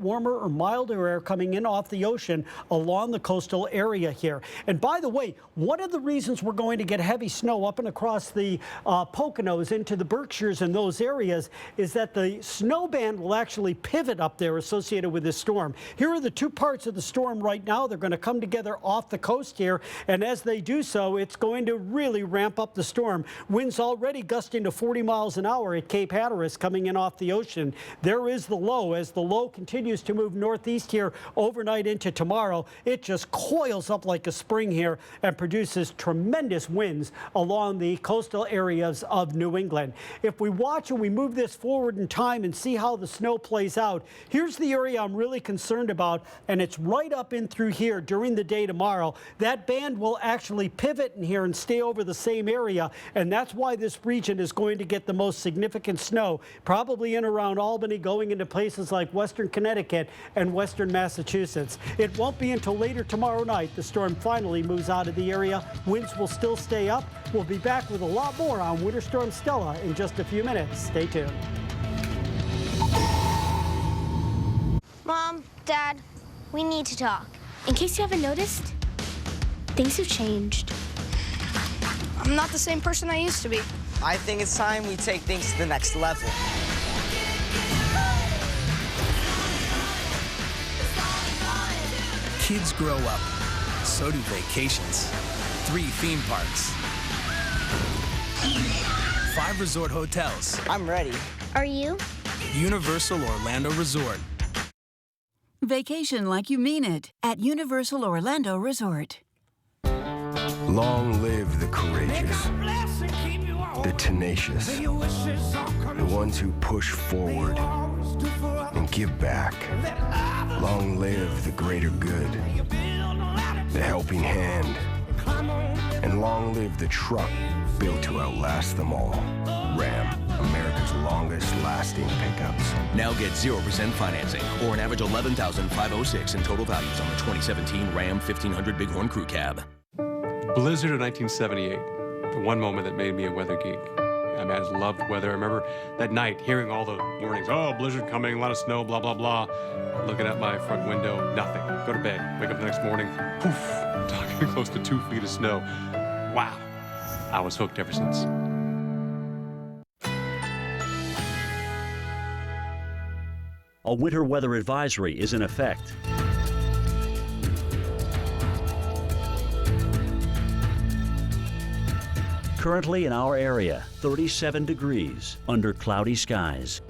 warmer or milder air coming in off the ocean along the coastal area here. And by the way, one of the reasons we're going to get heavy snow up and across the Poconos into the Berkshires and those areas is that the snow band will actually pivot up there associated with this storm. Here are the two parts of the storm right now. They're going to come together off the coast here, and as they do so, it's going to really ramp up the storm. Winds already gusting to 40 miles an hour at Cape Hatteras coming in off the ocean. There is the low. As the low continues to move northeast here overnight into tomorrow, it just coils up like a spring here and produces tremendous winds along the coastal areas of New England. If we watch and we move this forward in time and see how the snow plays out, here's the area I'm really concerned about, and it's right up in through here during the day tomorrow. That band will actually pivot in here and stay over the same area, and that's why this region is going to get the most significant snow, probably in around Albany, going into places like western Connecticut and western Massachusetts. It won't be until later tomorrow night the storm finally moves out of the area. Winds will still stay up. We'll be back with a lot more on Winter Storm Stella in just a few minutes. Stay tuned. Mom, Dad, we need to talk. In case you haven't noticed, things have changed. I'm not the same person I used to be. I think it's time we take things to the next level. Kids grow up. So do vacations. 3 theme parks. 5 resort hotels. I'm ready. Are you? Universal Orlando Resort. Vacation like you mean it at Universal Orlando Resort. Long live the courageous, the tenacious, the ones who push forward and give back. Long live the greater good, the helping hand, and long live the truck built to outlast them all. Ram, America's longest lasting pickups. Now get 0% financing or an average $11,506 in total values on the 2017 Ram 1500 Bighorn Crew Cab. Blizzard of 1978, the one moment that made me a weather geek. I mean, I just loved weather. I remember that night hearing all the warnings, oh, blizzard coming, a lot of snow, blah, blah, blah. Looking out my front window, nothing. Go to bed, wake up the next morning, poof, talking close to 2 feet of snow. Wow, I was hooked ever since. A winter weather advisory is in effect. Currently in our area, 37 degrees under cloudy skies.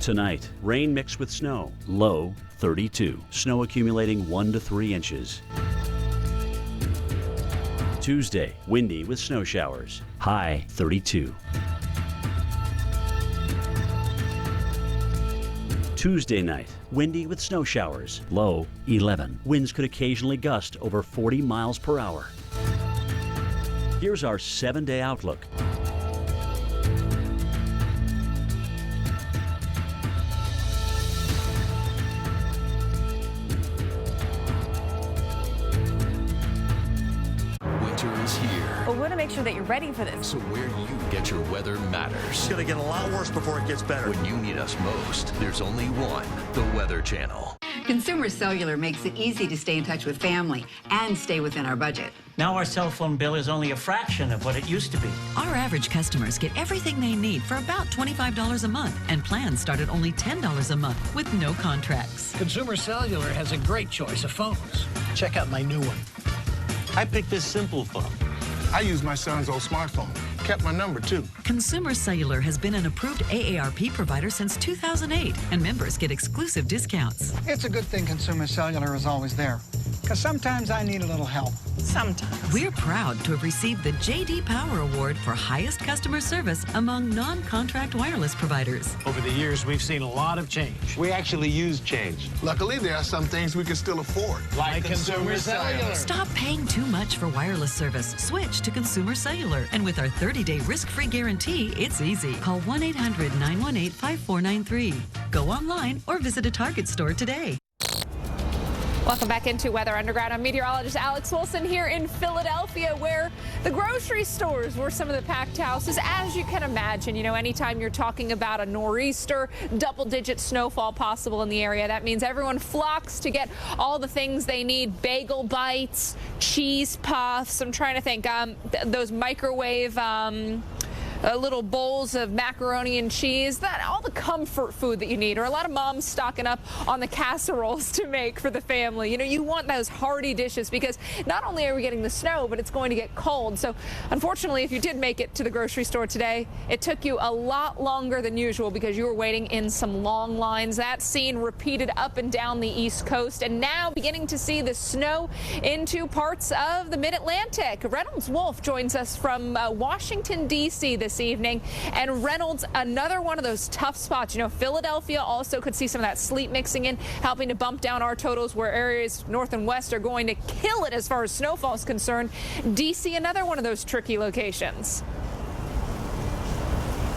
Tonight, rain mixed with snow, low 32. Snow accumulating 1 to 3 inches. Tuesday, windy with snow showers, high 32. Tuesday night, windy with snow showers, low 11. Winds could occasionally gust over 40 miles per hour. Here's our 7-day outlook. Winter is here. But we want to make sure that you're ready for this. So where you get your weather matters. It's going to get a lot worse before it gets better. When you need us most, there's only one, the Weather Channel. Consumer Cellular makes it easy to stay in touch with family and stay within our budget. Now our cell phone bill is only a fraction of what it used to be. Our average customers get everything they need for about $25 a month, and plans start at only $10 a month with no contracts. Consumer Cellular has a great choice of phones. Check out my new one. I picked this simple phone. I used my son's old smartphone. Kept my number, too. Consumer Cellular has been an approved AARP provider since 2008, and members get exclusive discounts. It's a good thing Consumer Cellular is always there, because sometimes I need a little help. Sometimes. We're proud to have received the J.D. Power Award for highest customer service among non-contract wireless providers. Over the years, we've seen a lot of change. We actually use change. Luckily, there are some things we can still afford. Like Consumer Cellular. Stop paying too much for wireless service. Switch to Consumer Cellular. And with our 30-day risk-free guarantee, it's easy. Call 1-800-918-5493. Go online or visit a Target store today. Welcome back into Weather Underground. I'm meteorologist Alex Wilson here in Philadelphia, where the grocery stores were some of the packed houses. As you can imagine, you know, anytime you're talking about a nor'easter, double-digit snowfall possible in the area, that means everyone flocks to get all the things they need. Bagel bites, cheese puffs. I'm trying to think, those microwave little bowls of macaroni and cheese, all the comfort food that you need, or a lot of moms stocking up on the casseroles to make for the family. You know, you want those hearty dishes because not only are we getting the snow, but it's going to get cold. So unfortunately, if you did make it to the grocery store today, it took you a lot longer than usual because you were waiting in some long lines. That scene repeated up and down the East Coast, and now beginning to see the snow into parts of the Mid-Atlantic. Reynolds Wolf joins us from Washington, D.C. this evening. And Reynolds, another one of those tough spots. You know, Philadelphia also could see some of that sleet mixing in, helping to bump down our totals, where areas north and west are going to kill it as far as snowfall is concerned. D.C., another one of those tricky locations.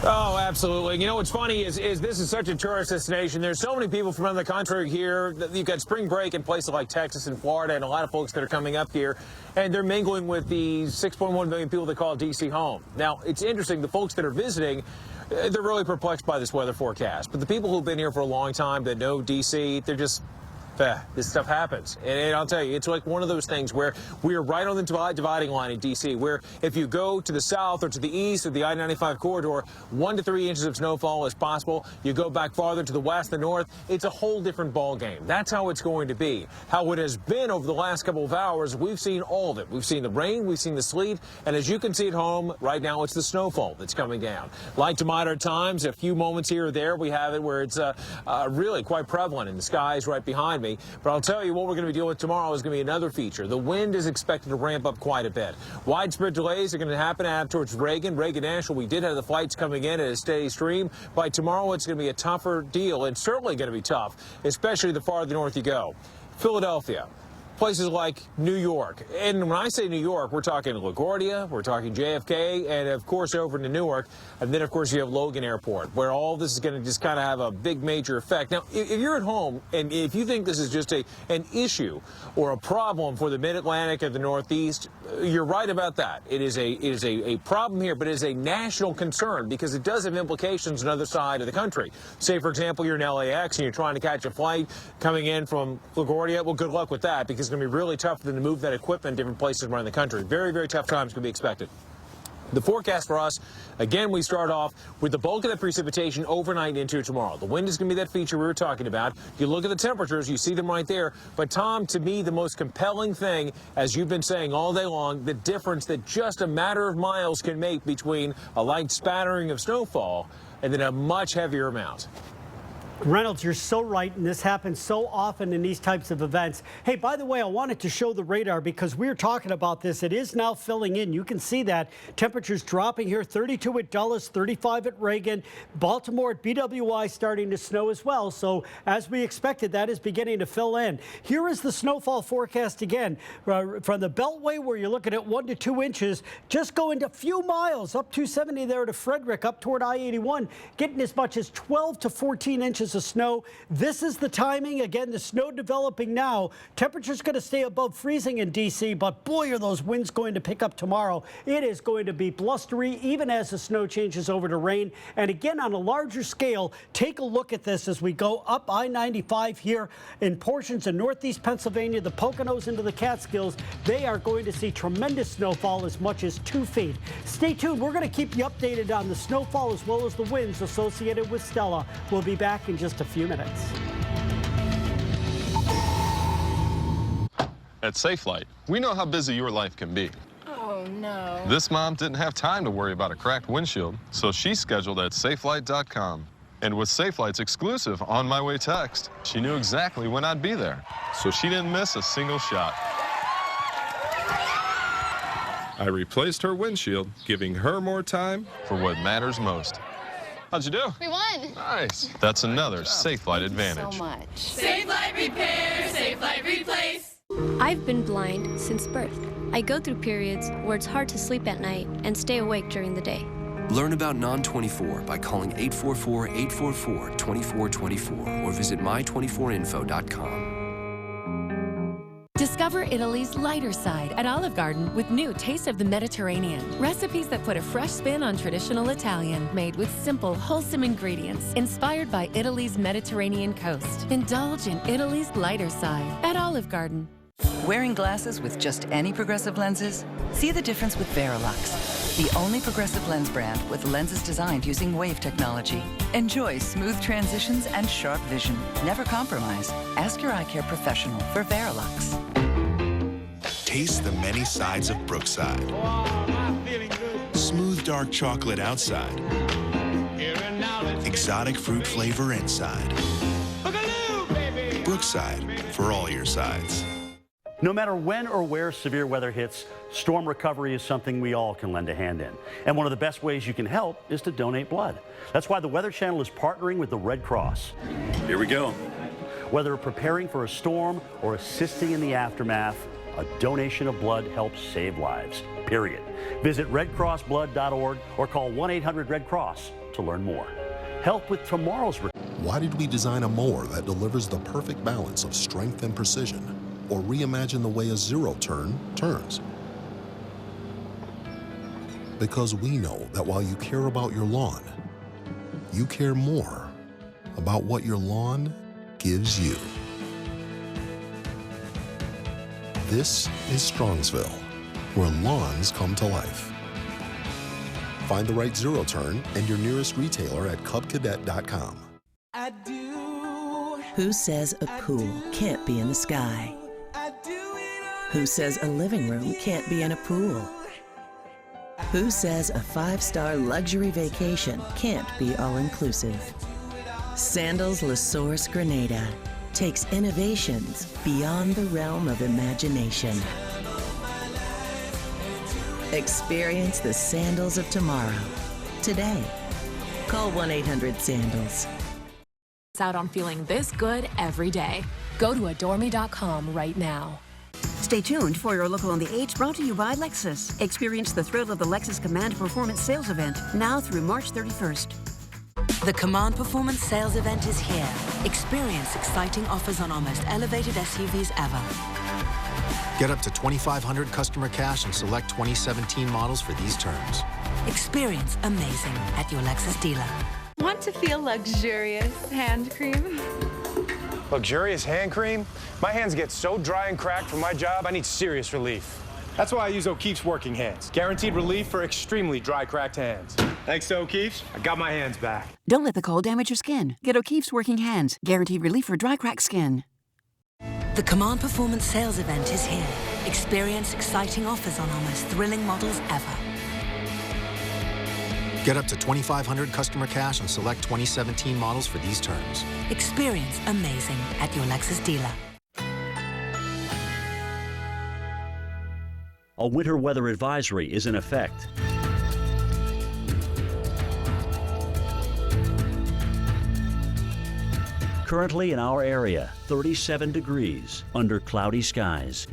Oh, absolutely. You know, what's funny is this is such a tourist destination. There's so many people from around the country here. You've got spring break in places like Texas and Florida, and a lot of folks that are coming up here, and they're mingling with the 6.1 million people that call D.C. home. Now, it's interesting, the folks that are visiting, they're really perplexed by this weather forecast. But the people who've been here for a long time that know D.C., they're just, this stuff happens. And I'll tell you, it's like one of those things where we are right on the dividing line in D.C., where if you go to the south or to the east of the I-95 corridor, 1 to 3 inches of snowfall is possible. You go back farther to the west, the north, it's a whole different ball game. That's how it's going to be. How it has been over the last couple of hours, we've seen all of it. We've seen the rain, we've seen the sleet, and as you can see at home, right now it's the snowfall that's coming down. Light to moderate times, a few moments here or there, we have it where it's really quite prevalent, and the sky is right behind me. But I'll tell you what we're going to be dealing with tomorrow is going to be another feature. The wind is expected to ramp up quite a bit. Widespread delays are going to happen out towards Reagan National. We did have the flights coming in at a steady stream. By tomorrow, it's going to be a tougher deal, and certainly going to be tough, especially the farther north you go. Philadelphia. Places like New York. And when I say New York, we're talking LaGuardia, we're talking JFK, and of course over to Newark. And then, of course, you have Logan Airport, where all this is going to just kind of have a big major effect. Now, if you're at home and if you think this is just an issue or a problem for the Mid-Atlantic and the Northeast, you're right about that. It is a problem here, but it is a national concern because it does have implications on the other side of the country. Say, for example, you're in LAX and you're trying to catch a flight coming in from LaGuardia. Well, good luck with that, because it's going to be really tough for them to move that equipment in different places around the country. Very, very tough times can be expected. The forecast for us, again, we start off with the bulk of the precipitation overnight into tomorrow. The wind is going to be that feature we were talking about. You look at the temperatures, you see them right there. But, Tom, to me, the most compelling thing, as you've been saying all day long, the difference that just a matter of miles can make between a light spattering of snowfall and then a much heavier amount. Reynolds, you're so right, and this happens so often in these types of events. Hey, by the way, I wanted to show the radar because we were talking about this. It is now filling in. You can see that. Temperatures dropping here, 32 at Dulles, 35 at Reagan. Baltimore at BWI starting to snow as well. So as we expected, that is beginning to fill in. Here is the snowfall forecast again. From the Beltway, where you're looking at 1 to 2 inches, just going a few miles up 270 there to Frederick, up toward I-81, getting as much as 12 to 14 inches of snow. This is the timing. Again, the snow developing now. Temperature's going to stay above freezing in D.C., but boy, are those winds going to pick up tomorrow. It is going to be blustery, even as the snow changes over to rain. And again, on a larger scale, take a look at this as we go up I-95 here in portions of northeast Pennsylvania, the Poconos into the Catskills. They are going to see tremendous snowfall, as much as 2 feet. Stay tuned. We're going to keep you updated on the snowfall as well as the winds associated with Stella. We'll be back in just a few minutes. At Safelite, we know how busy your life can be. Oh, no. This mom didn't have time to worry about a cracked windshield, so she scheduled at Safelite.com. And with Safelite's exclusive On My Way text, she knew exactly when I'd be there, so she didn't miss a single shot. I replaced her windshield, giving her more time for what matters most. How'd you do? We won. Nice. That's another Safelite advantage. So much. Safelite repair, Safelite replace. I've been blind since birth. I go through periods where it's hard to sleep at night and stay awake during the day. Learn about Non-24 by calling 844-844-2424 or visit my24info.com. Discover Italy's lighter side at Olive Garden with new Taste of the Mediterranean. Recipes that put a fresh spin on traditional Italian, made with simple, wholesome ingredients, inspired by Italy's Mediterranean coast. Indulge in Italy's lighter side at Olive Garden. Wearing glasses with just any progressive lenses? See the difference with Verilux, the only progressive lens brand with lenses designed using wave technology. Enjoy smooth transitions and sharp vision. Never compromise. Ask your eye care professional for Verilux. Taste the many sides of Brookside. Smooth dark chocolate outside. Exotic fruit flavor inside. Brookside, for all your sides. No matter when or where severe weather hits, storm recovery is something we all can lend a hand in. And one of the best ways you can help is to donate blood. That's why the Weather Channel is partnering with the Red Cross. Here we go. Whether preparing for a storm or assisting in the aftermath, a donation of blood helps save lives, period. Visit redcrossblood.org or call 1-800-RED-CROSS to learn more. Help with tomorrow's recovery. Why did we design a mower that delivers the perfect balance of strength and precision? Or reimagine the way a zero turn turns? Because we know that while you care about your lawn, you care more about what your lawn gives you. This is Strongsville, where lawns come to life. Find the right zero turn and your nearest retailer at cubcadet.com. Who says a pool can't be in the sky? Who says a living room can't be in a pool? Who says a 5-star luxury vacation can't be all-inclusive? Sandals La Source Grenada takes innovations beyond the realm of imagination. Experience the sandals of tomorrow today. Call 1-800-SANDALS. Out on feeling this good every day. Go to adoreme.com right now. Stay tuned for your local on the 8th, brought to you by Lexus. Experience the thrill of the Lexus Command Performance Sales Event, now through March 31st. The Command Performance Sales Event is here. Experience exciting offers on our most elevated SUVs ever. Get up to $2,500 customer cash and select 2017 models for these terms. Experience amazing at your Lexus dealer. Want to feel luxurious hand cream? Luxurious hand cream? My hands get so dry and cracked from my job, I need serious relief. That's why I use O'Keefe's Working Hands. Guaranteed relief for extremely dry, cracked hands. Thanks to O'Keefe's, I got my hands back. Don't let the cold damage your skin. Get O'Keefe's Working Hands. Guaranteed relief for dry, cracked skin. The Command Performance Sales Event is here. Experience exciting offers on our most thrilling models ever. Get up to $2,500 customer cash and select 2017 models for these terms. Experience amazing at your Lexus dealer. A winter weather advisory is in effect. Currently in our area, 37 degrees under cloudy skies.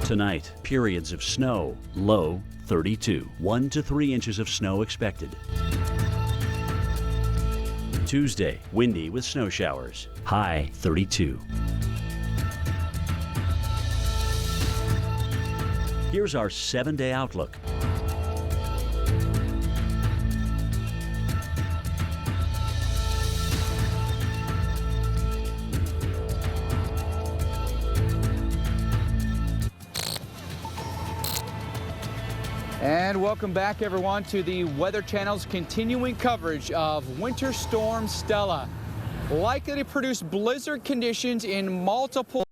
Tonight, periods of snow, low 32. 1 to 3 inches of snow expected. Tuesday, windy with snow showers, high 32. Here's our 7-day outlook. And welcome back, everyone, to the Weather Channel's continuing coverage of Winter Storm Stella. Likely to produce blizzard conditions in multiple